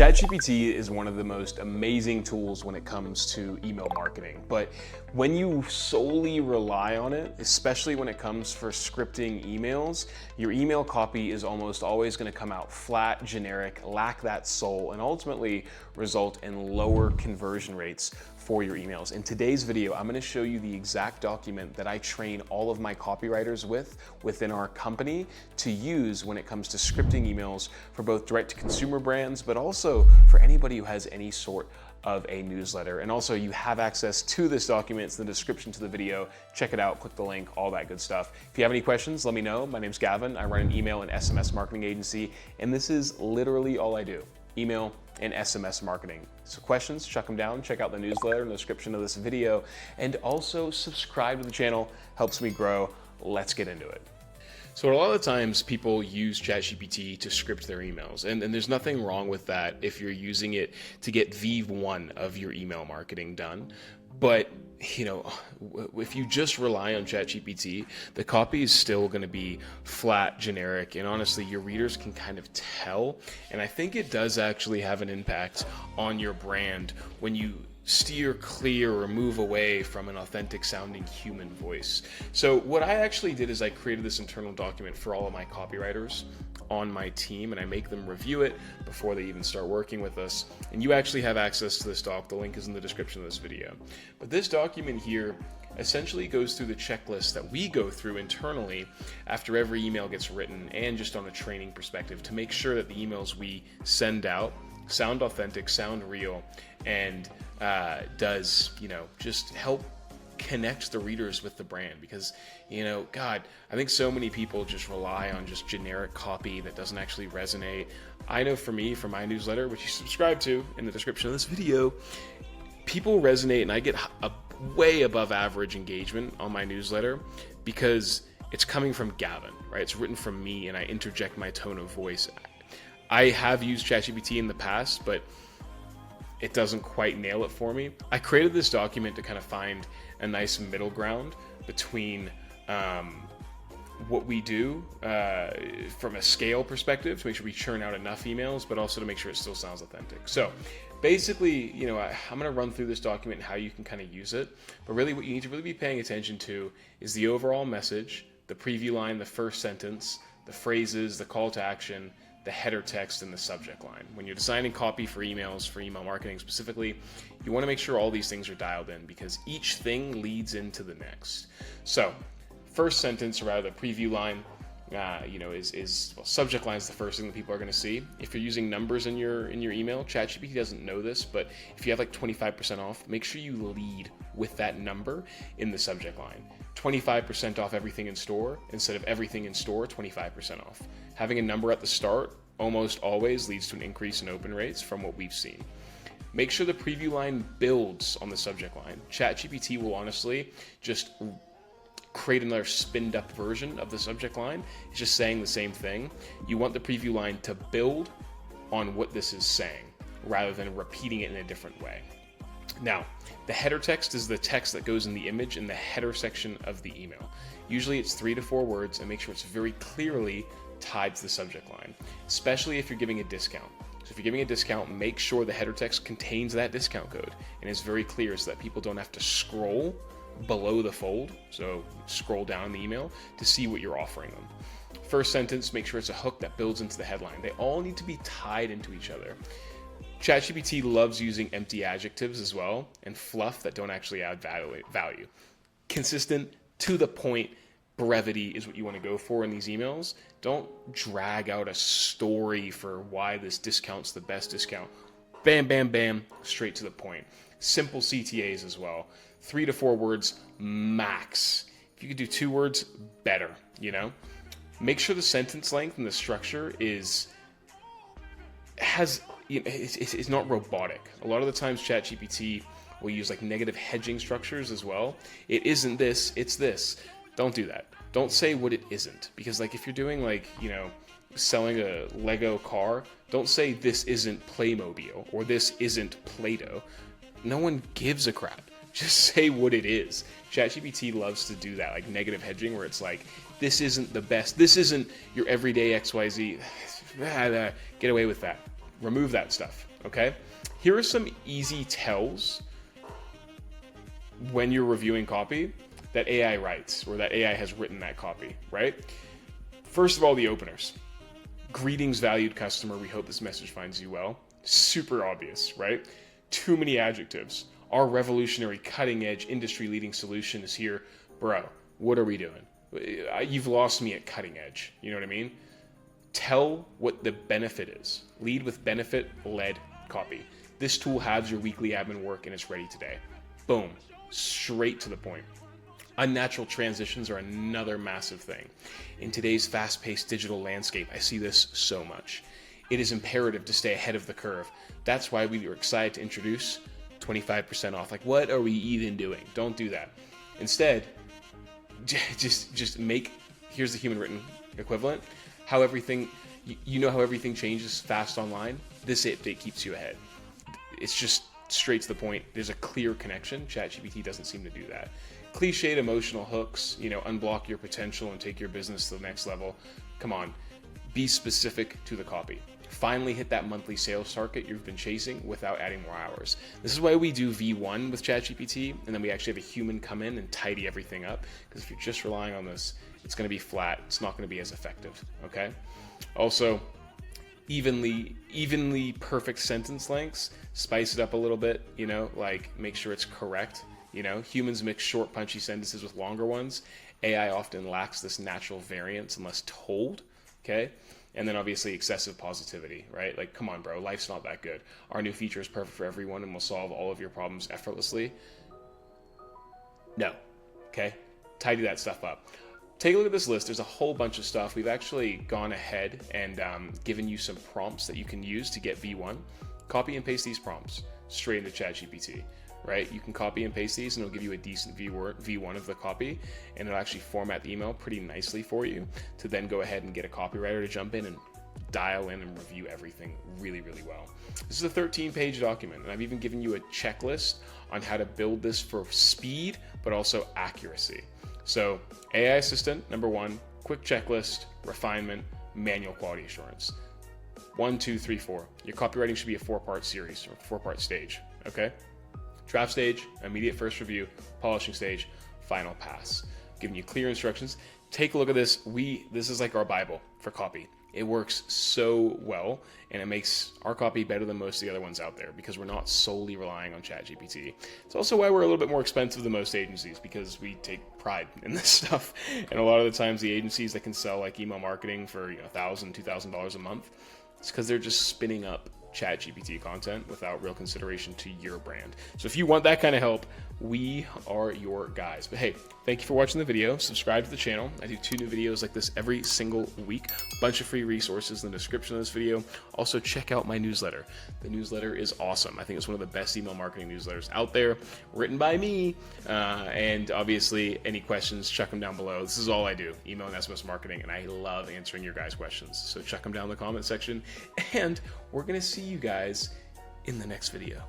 ChatGPT is one of the most amazing tools when it comes to email marketing, but when you solely rely on it, especially when it comes for scripting emails, your email copy is almost always going to come out flat, generic, lack that soul, and ultimately result in lower conversion rates for your emails. In today's video, I'm going to show you the exact document that I train all of my copywriters within our company to use when it comes to scripting emails for both direct-to-consumer brands, but also for anybody who has any sort of a newsletter. And also you have access to this document. It's in the description to the video. Check it out, click the link, all that good stuff. If you have any questions, let me know. My name's Gavin. I run an email and SMS marketing agency, and this is literally all I do. Email and SMS marketing. So questions, chuck them down, check out the newsletter in the description of this video, and also subscribe to the channel, helps me grow. Let's get into it. So a lot of times people use ChatGPT to script their emails, and there's nothing wrong with that if you're using it to get V1 of your email marketing done. But you know, if you just rely on ChatGPT, the copy is still going to be flat, generic, and honestly, your readers can kind of tell. And I think it does actually have an impact on your brand when you steer clear or move away from an authentic sounding human voice. So what I actually did is I created this internal document for all of my copywriters on my team, and I make them review it before they even start working with us. And you actually have access to this doc. The link is in the description of this video. But this document here essentially goes through the checklist that we go through internally after every email gets written, and just on a training perspective to make sure that the emails we send out sound authentic, sound real, and does, just help connect the readers with the brand. Because, God, I think so many people just rely on just generic copy that doesn't actually resonate. I know for me, for my newsletter, which you subscribe to in the description of this video, people resonate, and I get a way above average engagement on my newsletter because it's coming from Gavin, right? It's written from me, and I interject my tone of voice. I have used ChatGPT in the past, but it doesn't quite nail it for me. I created this document to kind of find a nice middle ground between what we do from a scale perspective to make sure we churn out enough emails, but also to make sure it still sounds authentic. So basically, I'm going to run through this document and how you can kind of use it. But really what you need to really be paying attention to is the overall message, the preview line, the first sentence, the phrases, the call to action, the header text, and the subject line. When you're designing copy for emails, for email marketing specifically, you want to make sure all these things are dialed in because each thing leads into the next. So first sentence, or rather the preview line, subject line is the first thing that people are going to see. If you're using numbers in your email, ChatGPT doesn't know this, but if you have like 25% off, make sure you lead with that number in the subject line. 25% off everything in store instead of everything in store, 25% off. Having a number at the start almost always leads to an increase in open rates from what we've seen. Make sure the preview line builds on the subject line. ChatGPT will honestly just create another spinned up version of the subject line. It's just saying the same thing. You want the preview line to build on what this is saying rather than repeating it in a different way. Now, the header text is the text that goes in the image in the header section of the email. Usually it's 3 to 4 words, and make sure it's very clearly tied to the subject line, especially if you're giving a discount. So if you're giving a discount, make sure the header text contains that discount code and is very clear so that people don't have to scroll below the fold, so scroll down in the email to see what you're offering them. First sentence, make sure it's a hook that builds into the headline. They all need to be tied into each other. ChatGPT loves using empty adjectives as well and fluff that don't actually add value. Consistent, to the point, brevity is what you want to go for in these emails. Don't drag out a story for why this discount's the best discount. Bam, bam, bam, straight to the point. Simple CTAs as well. 3 to 4 words max. If you could do 2 words, better, Make sure the sentence length and the structure it's not robotic. A lot of the times ChatGPT will use like negative hedging structures as well. It isn't this, it's this. Don't do that. Don't say what it isn't, because like if you're doing selling a Lego car, don't say this isn't Playmobil or this isn't Play-Doh. No one gives a crap. Just say what it is. ChatGPT loves to do that, like negative hedging, where it's like, this isn't the best. This isn't your everyday XYZ. Get away with that. remove that stuff, okay? Here are some easy tells when you're reviewing copy that AI writes, or that AI has written that copy, right? First of all, the openers. Greetings, valued customer. We hope this message finds you well. Super obvious, right? Too many adjectives. Our revolutionary, cutting-edge, industry-leading solution is here. Bro, what are we doing? You've lost me at cutting edge. You know what I mean? Tell what the benefit is. Lead with benefit-led copy. This tool has your weekly admin work and it's ready today. Boom. Straight to the point. Unnatural transitions are another massive thing. In today's fast-paced digital landscape, I see this so much. It is imperative to stay ahead of the curve. That's why we were excited to introduce 25% off. Like, what are we even doing? Don't do that. Instead, just make, here's the human written equivalent, how everything, you know how everything changes fast online? This update keeps you ahead. It's just straight to the point. There's a clear connection. ChatGPT doesn't seem to do that. Cliched emotional hooks, unblock your potential and take your business to the next level. Come on, be specific to the copy. Finally hit that monthly sales target you've been chasing without adding more hours. This is why we do V1 with ChatGPT, and then we actually have a human come in and tidy everything up, because if you're just relying on this, it's going to be flat. It's not going to be as effective, okay? Also, evenly perfect sentence lengths, spice it up a little bit, like make sure it's correct. Humans mix short, punchy sentences with longer ones. AI often lacks this natural variance unless told, okay? And then obviously excessive positivity, right? Like, come on, bro, life's not that good. Our new feature is perfect for everyone and will solve all of your problems effortlessly. No, okay? Tidy that stuff up. Take a look at this list. There's a whole bunch of stuff. We've actually gone ahead and given you some prompts that you can use to get V1. Copy and paste these prompts straight into ChatGPT. Right? You can copy and paste these and it'll give you a decent V1 of the copy, and it'll actually format the email pretty nicely for you to then go ahead and get a copywriter to jump in and dial in and review everything really, really well. This is a 13-page document, and I've even given you a checklist on how to build this for speed, but also accuracy. So AI assistant, number 1, quick checklist, refinement, manual quality assurance. 1, 2, 3, 4. Your copywriting should be a 4-part series or 4-part stage, okay? Draft stage, immediate first review, polishing stage, final pass. Giving you clear instructions. Take a look at this. This is like our Bible for copy. It works so well, and it makes our copy better than most of the other ones out there because we're not solely relying on ChatGPT. It's also why we're a little bit more expensive than most agencies, because we take pride in this stuff. And a lot of the times the agencies that can sell like email marketing for $1,000, $2,000 a month, it's because they're just spinning up ChatGPT content without real consideration to your brand. So if you want that kind of help, we are your guys. But hey, thank you for watching the video. Subscribe to the channel. I do 2 new videos like this every single week. Bunch of free resources in the description of this video. Also, check out my newsletter. The newsletter is awesome. I think it's one of the best email marketing newsletters out there, written by me. And obviously, any questions, check them down below. This is all I do, email and SMS marketing, and I love answering your guys' questions. So check them down in the comment section, and we're gonna see you guys in the next video.